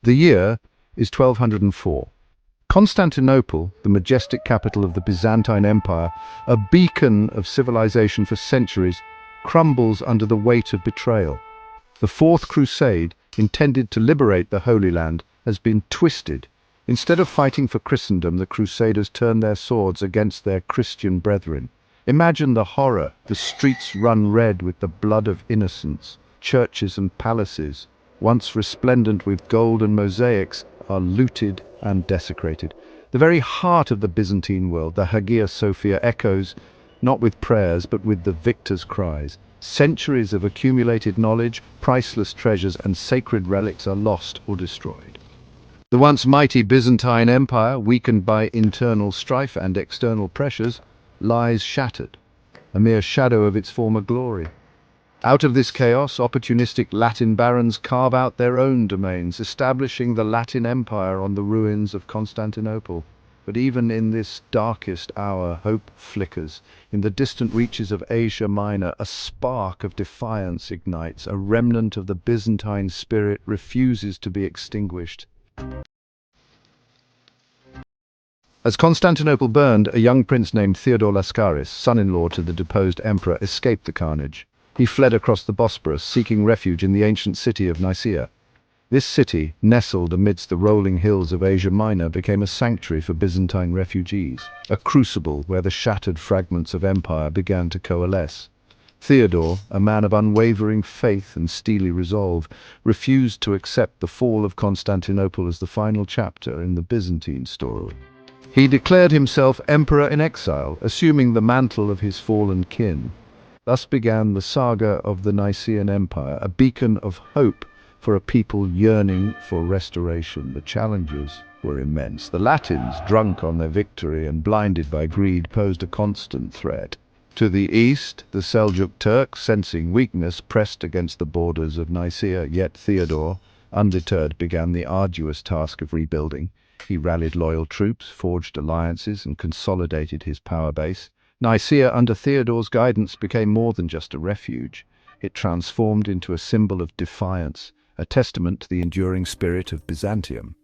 The year is 1204. Constantinople, the majestic capital of the Byzantine Empire, a beacon of civilization for centuries, crumbles under the weight of betrayal. The Fourth Crusade, intended to liberate the Holy Land, has been twisted. Instead of fighting for Christendom, the Crusaders turn their swords against their Christian brethren. Imagine the horror. The streets run red with the blood of innocents. Churches and palaces, once resplendent with gold and mosaics, are looted and desecrated. The very heart of the Byzantine world, the Hagia Sophia, echoes, not with prayers, but with the victor's cries. Centuries of accumulated knowledge, priceless treasures, and sacred relics are lost or destroyed. The once mighty Byzantine Empire, weakened by internal strife and external pressures, lies shattered, a mere shadow of its former glory. Out of this chaos, opportunistic Latin barons carve out their own domains, establishing the Latin Empire on the ruins of Constantinople. But even in this darkest hour, hope flickers. In the distant reaches of Asia Minor, a spark of defiance ignites. A remnant of the Byzantine spirit refuses to be extinguished. As Constantinople burned, a young prince named Theodore Lascaris, son-in-law to the deposed emperor, escaped the carnage. He fled across the Bosporus, seeking refuge in the ancient city of Nicaea. This city, nestled amidst the rolling hills of Asia Minor, became a sanctuary for Byzantine refugees, a crucible where the shattered fragments of empire began to coalesce. Theodore, a man of unwavering faith and steely resolve, refused to accept the fall of Constantinople as the final chapter in the Byzantine story. He declared himself emperor in exile, assuming the mantle of his fallen kin. Thus began the saga of the Nicaean Empire, a beacon of hope for a people yearning for restoration. The challenges were immense. The Latins, drunk on their victory and blinded by greed, posed a constant threat. To the east, the Seljuk Turks, sensing weakness, pressed against the borders of Nicaea, yet Theodore, undeterred, began the arduous task of rebuilding. He rallied loyal troops, forged alliances, and consolidated his power base. Nicaea, under Theodore's guidance, became more than just a refuge. It transformed into a symbol of defiance, a testament to the enduring spirit of Byzantium.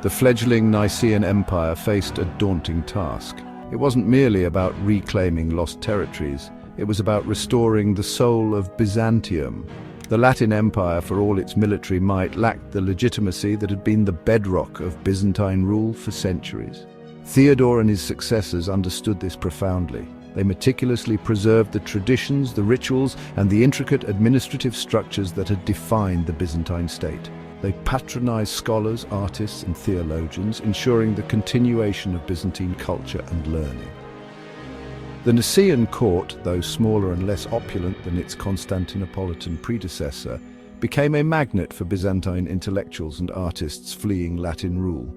The fledgling Nicaean Empire faced a daunting task. It wasn't merely about reclaiming lost territories, it was about restoring the soul of Byzantium. The Latin Empire, for all its military might, lacked the legitimacy that had been the bedrock of Byzantine rule for centuries. Theodore and his successors understood this profoundly. They meticulously preserved the traditions, the rituals, and the intricate administrative structures that had defined the Byzantine state. They patronized scholars, artists, and theologians, ensuring the continuation of Byzantine culture and learning. The Nicaean court, though smaller and less opulent than its Constantinopolitan predecessor, became a magnet for Byzantine intellectuals and artists fleeing Latin rule.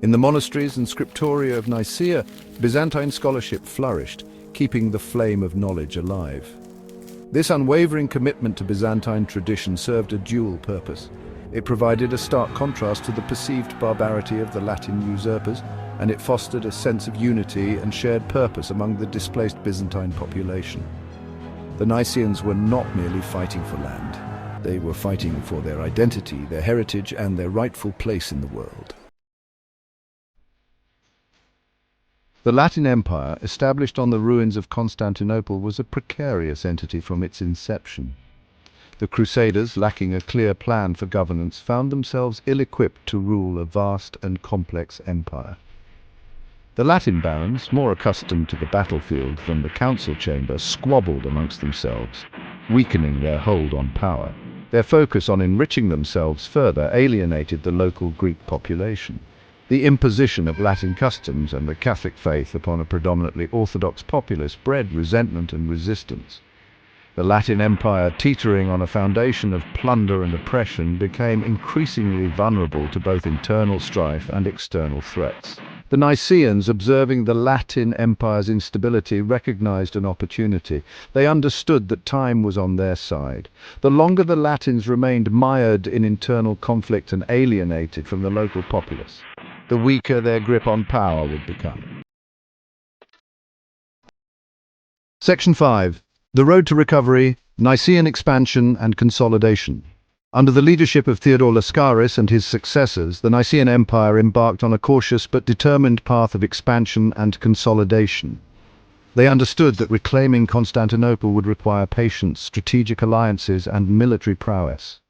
In the monasteries and scriptoria of Nicaea, Byzantine scholarship flourished, keeping the flame of knowledge alive. This unwavering commitment to Byzantine tradition served a dual purpose. It provided a stark contrast to the perceived barbarity of the Latin usurpers, and it fostered a sense of unity and shared purpose among the displaced Byzantine population. The Nicaeans were not merely fighting for land. They were fighting for their identity, their heritage, and their rightful place in the world. The Latin Empire, established on the ruins of Constantinople, was a precarious entity from its inception. The Crusaders, lacking a clear plan for governance, found themselves ill-equipped to rule a vast and complex empire. The Latin barons, more accustomed to the battlefield than the council chamber, squabbled amongst themselves, weakening their hold on power. Their focus on enriching themselves further alienated the local Greek population. The imposition of Latin customs and the Catholic faith upon a predominantly Orthodox populace bred resentment and resistance. The Latin Empire, teetering on a foundation of plunder and oppression, became increasingly vulnerable to both internal strife and external threats. The Nicaeans, observing the Latin Empire's instability, recognized an opportunity. They understood that time was on their side. The longer the Latins remained mired in internal conflict and alienated from the local populace, the weaker their grip on power would become. Section 5. The Road to Recovery, Nicaean Expansion and Consolidation. Under the leadership of Theodore Lascaris and his successors, the Nicaean Empire embarked on a cautious but determined path of expansion and consolidation. They understood that reclaiming Constantinople would require patience, strategic alliances, and military prowess.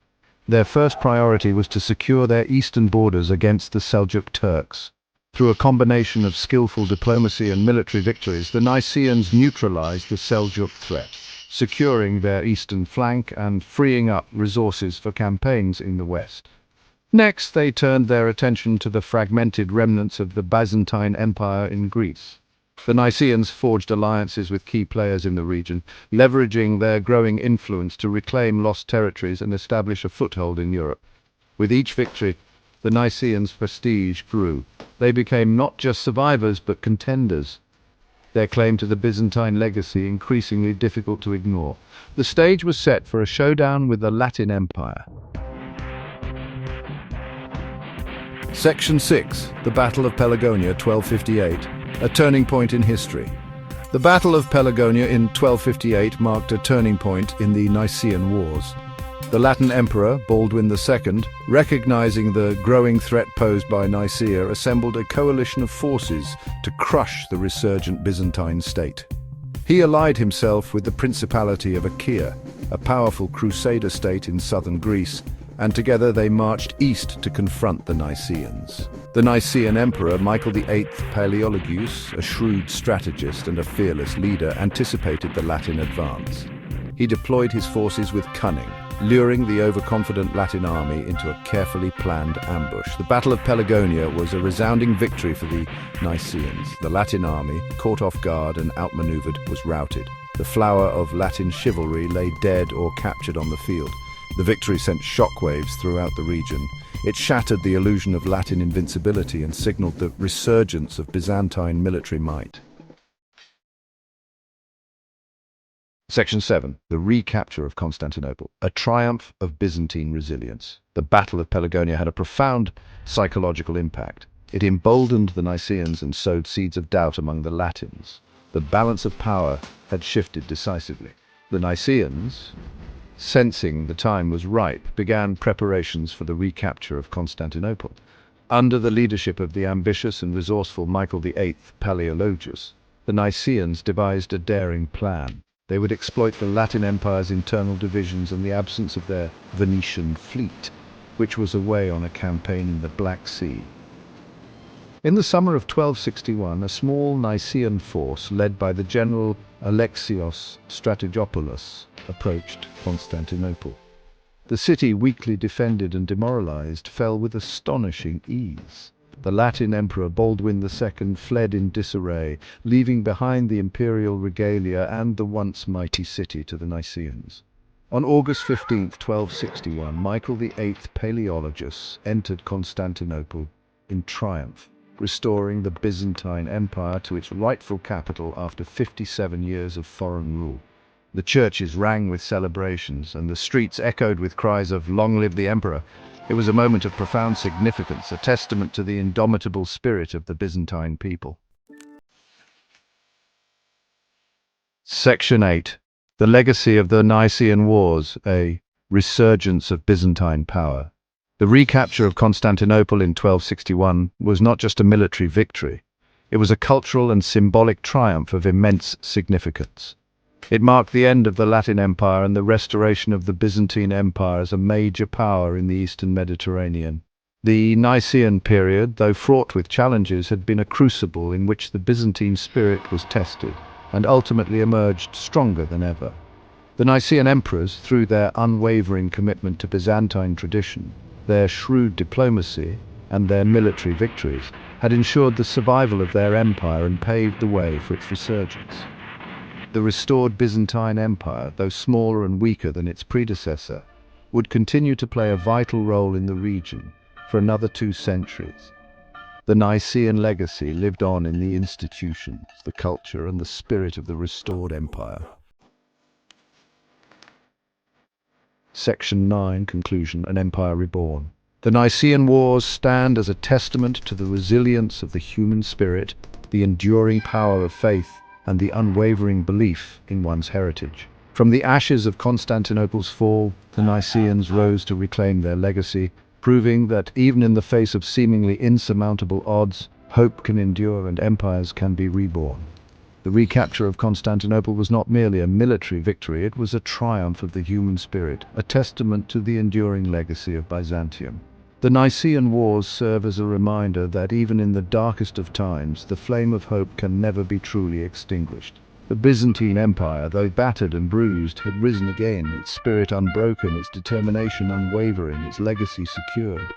Their first priority was to secure their eastern borders against the Seljuk Turks. Through a combination of skillful diplomacy and military victories, the Nicaeans neutralized the Seljuk threat, securing their eastern flank and freeing up resources for campaigns in the west. Next, they turned their attention to the fragmented remnants of the Byzantine Empire in Greece. The Nicaeans forged alliances with key players in the region, leveraging their growing influence to reclaim lost territories and establish a foothold in Europe. With each victory, the Nicaeans' prestige grew. They became not just survivors but contenders, their claim to the Byzantine legacy increasingly difficult to ignore. The stage was set for a showdown with the Latin Empire. Section 6. The Battle of Pelagonia, 1258. A turning point in history. The Battle of Pelagonia in 1258 marked a turning point in the Nicaean Wars. The Latin Emperor, Baldwin II, recognizing the growing threat posed by Nicaea, assembled a coalition of forces to crush the resurgent Byzantine state. He allied himself with the Principality of Achaea, a powerful crusader state in southern Greece, and together they marched east to confront the Nicaeans. The Nicaean Emperor, Michael VIII Palaiologos, a shrewd strategist and a fearless leader, anticipated the Latin advance. He deployed his forces with cunning, luring the overconfident Latin army into a carefully planned ambush. The Battle of Pelagonia was a resounding victory for the Nicaeans. The Latin army, caught off guard and outmaneuvered, was routed. The flower of Latin chivalry lay dead or captured on the field. The victory sent shockwaves throughout the region. It shattered the illusion of Latin invincibility and signaled the resurgence of Byzantine military might. Section 7. The recapture of Constantinople. A triumph of Byzantine resilience. The Battle of Pelagonia had a profound psychological impact. It emboldened the Nicaeans and sowed seeds of doubt among the Latins. The balance of power had shifted decisively. The Nicaeans, sensing the time was ripe, began preparations for the recapture of Constantinople. Under the leadership of the ambitious and resourceful Michael VIII Palaiologos, the Nicaeans devised a daring plan. They would exploit the Latin Empire's internal divisions and the absence of their Venetian fleet, which was away on a campaign in the Black Sea. In the summer of 1261, a small Nicaean force, led by the general Alexios Strategopoulos, approached Constantinople. The city, weakly defended and demoralized, fell with astonishing ease. The Latin Emperor Baldwin II fled in disarray, leaving behind the imperial regalia and the once mighty city to the Nicaeans. On August 15, 1261, Michael VIII Palaiologos entered Constantinople in triumph, restoring the Byzantine Empire to its rightful capital after 57 years of foreign rule. The churches rang with celebrations, and the streets echoed with cries of "Long live the Emperor!" It was a moment of profound significance, a testament to the indomitable spirit of the Byzantine people. Section 8. The Legacy of the Nicaean Wars, a Resurgence of Byzantine Power. The recapture of Constantinople in 1261 was not just a military victory. It was a cultural and symbolic triumph of immense significance. It marked the end of the Latin Empire and the restoration of the Byzantine Empire as a major power in the Eastern Mediterranean. The Nicaean period, though fraught with challenges, had been a crucible in which the Byzantine spirit was tested and ultimately emerged stronger than ever. The Nicaean emperors, through their unwavering commitment to Byzantine tradition, their shrewd diplomacy, and their military victories, had ensured the survival of their empire and paved the way for its resurgence. The restored Byzantine Empire, though smaller and weaker than its predecessor, would continue to play a vital role in the region for another 2 centuries. The Nicaean legacy lived on in the institutions, the culture, and the spirit of the restored empire. Section 9. Conclusion. An Empire Reborn. The Nicaean Wars stand as a testament to the resilience of the human spirit, the enduring power of faith, and the unwavering belief in one's heritage. From the ashes of Constantinople's fall, the Nicaeans rose to reclaim their legacy, proving that even in the face of seemingly insurmountable odds, hope can endure and empires can be reborn. The recapture of Constantinople was not merely a military victory, it was a triumph of the human spirit, a testament to the enduring legacy of Byzantium. The Nicaean Wars serve as a reminder that even in the darkest of times, the flame of hope can never be truly extinguished. The Byzantine Empire, though battered and bruised, had risen again, its spirit unbroken, its determination unwavering, its legacy secured.